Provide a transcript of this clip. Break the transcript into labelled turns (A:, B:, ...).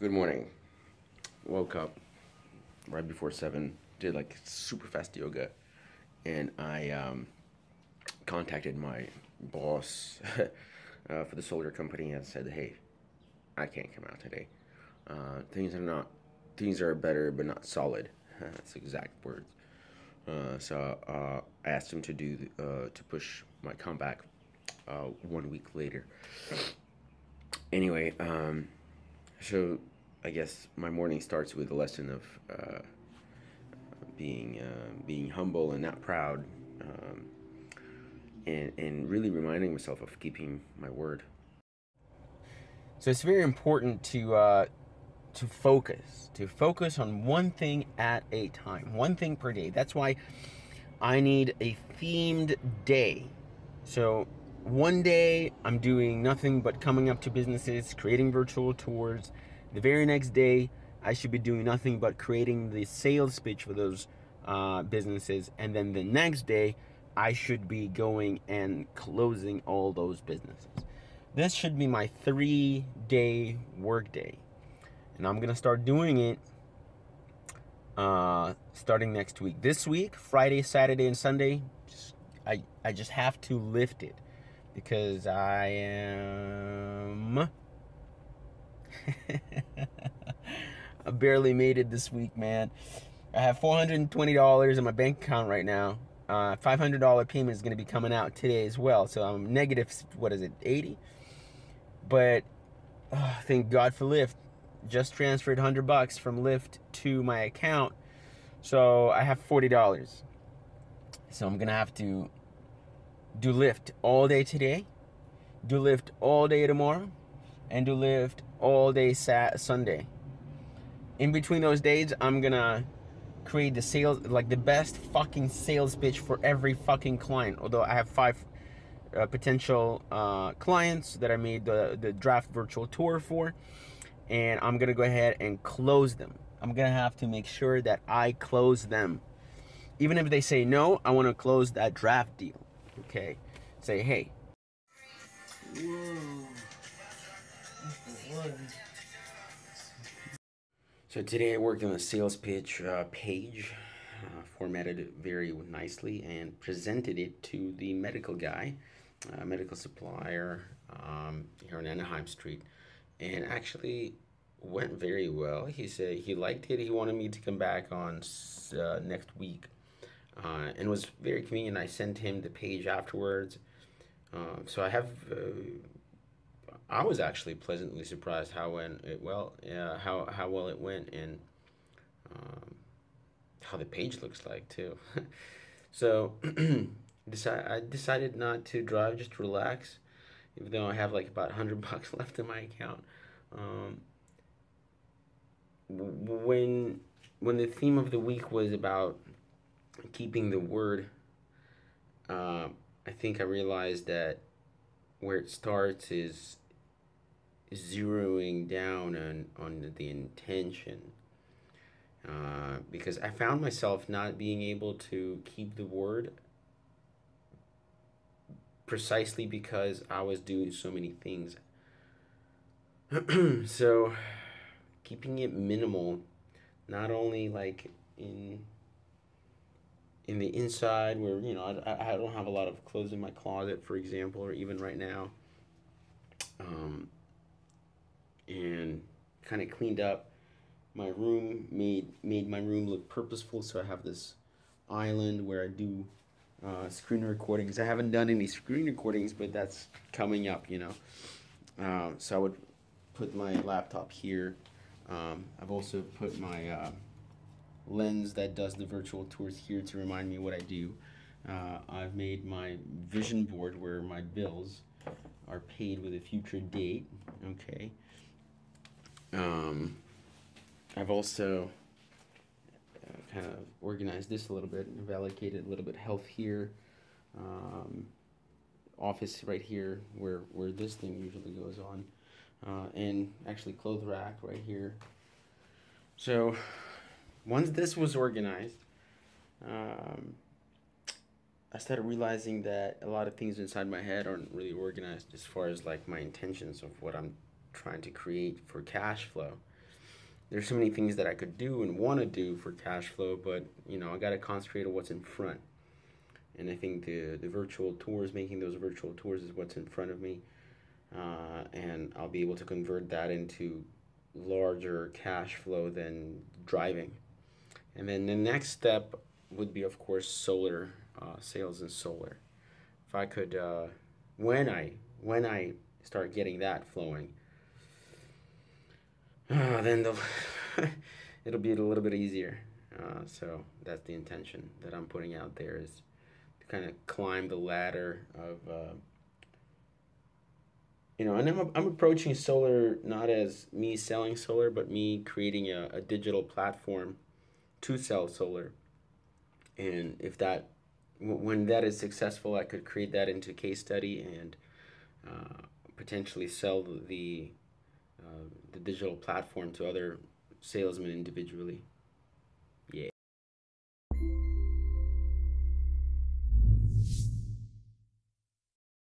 A: Good morning. Woke up right before 7, did like super fast yoga, and I contacted my boss for the solar company and said, "Hey, I can't come out today. Things are better, but not solid." That's the exact words. So I asked him to push my comeback 1 week later. Anyway, so I guess my morning starts with a lesson of being humble and not proud, and really reminding myself of keeping my word. So it's very important to focus on one thing at a time, one thing per day. That's why I need a themed day. So one day I'm doing nothing but coming up to businesses, creating virtual tours. The very next day I should be doing nothing but creating the sales pitch for those businesses. And then the next day I should be going and closing all those businesses. This should be my 3-day work day. And I'm going to start doing it starting next week. This week, Friday, Saturday, and Sunday, I just have to lift it because I am I barely made it this week, man. I have $420 in my bank account right now. $500 payment is going to be coming out today as well. So I'm negative, what is it, 80? But thank God for Lyft. Just transferred $100 from Lyft to my account. So I have $40. So I'm going to have to do Lyft all day today, do Lyft all day tomorrow, and do Lyft all day Sunday. In between those days, I'm going to create the sales, like the best fucking sales pitch for every fucking client. Although I have 5 potential clients that I made the draft virtual tour for, and I'm gonna go ahead and close them. I'm gonna have to make sure that I close them. Even if they say no, I want to close that draft deal. Okay, say hey. Whoa. So today I worked on a sales pitch page, formatted it very nicely, and presented it to the medical guy, medical supplier here on Anaheim Street, and actually went very well. He said he liked it. He wanted me to come back on next week, and it was very convenient. I sent him the page afterwards. So I was actually pleasantly surprised how how well it went, and how the page looks like too. So I decided not to drive, just to relax, even though I have like about $100 left in my account. When the theme of the week was about keeping the word, I think I realized that where it starts is zeroing down on the intention, because I found myself not being able to keep the word precisely because I was doing so many things. So keeping it minimal, not only like in the inside where I don't have a lot of clothes in my closet, for example, or even right now, and kind of cleaned up my room, made my room look purposeful. So I have this island where I do screen recordings. I haven't done any screen recordings, but that's coming up, so I would put my laptop here. I've also put my lens that does the virtual tours here to remind me what I do. I've made my vision board where my bills are paid with a future date. Okay. I've also kind of organized this a little bit. I've allocated a little bit health here, office right here where this thing usually goes on, and actually clothes rack right here. So once this was organized, I started realizing that a lot of things inside my head aren't really organized as far as like my intentions of what I'm trying to create for cash flow. there's so many things that I could do and want to do for cash flow, but I got to concentrate on what's in front. And I think the virtual tours, making those virtual tours, is what's in front of me, and I'll be able to convert that into larger cash flow than driving. And then the next step would be, of course, solar sales and solar. If I could, when I start getting that flowing, then it'll be a little bit easier. So that's the intention that I'm putting out there, is to kind of climb the ladder of, and I'm approaching solar not as me selling solar, but me creating a digital platform to sell solar. And if when that is successful, I could create that into case study and potentially sell the digital platform to other salesmen individually.